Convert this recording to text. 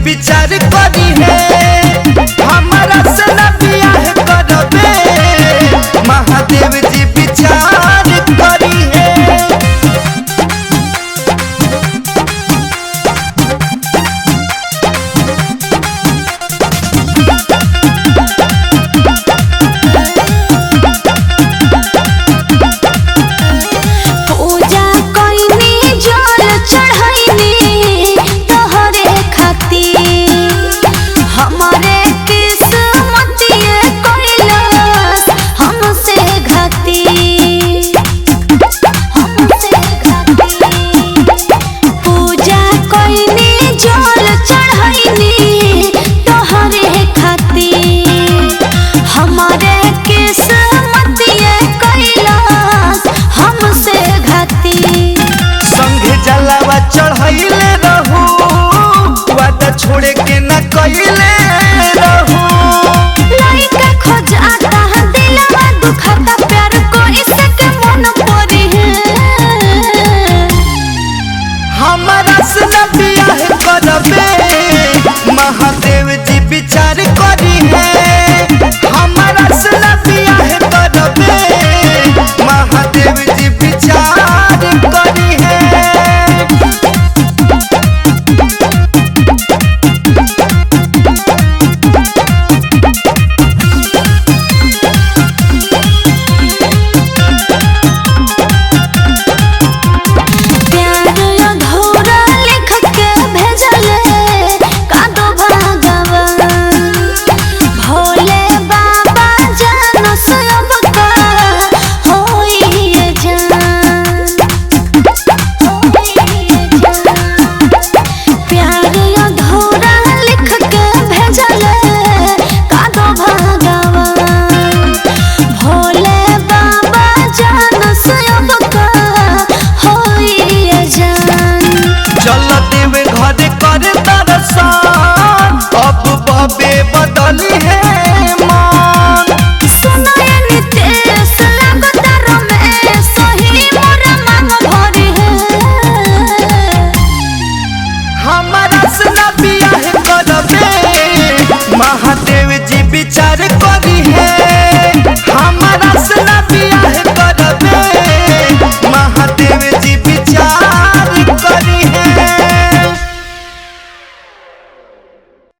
विचार करी है हमारा से न बियाह करबे महादेव जी विचार करी है। चढ़ाइले रहू वादा छोड़े के न कइले रहू लइका खोजाता दिलवा दुखाता प्यार को इसके मन पड़ी है हमारा से न बियाह करबे महादेव जी विचार करी है हमारा से न बियाह करबे महादेव जी विचार करी है। अब बबे बदली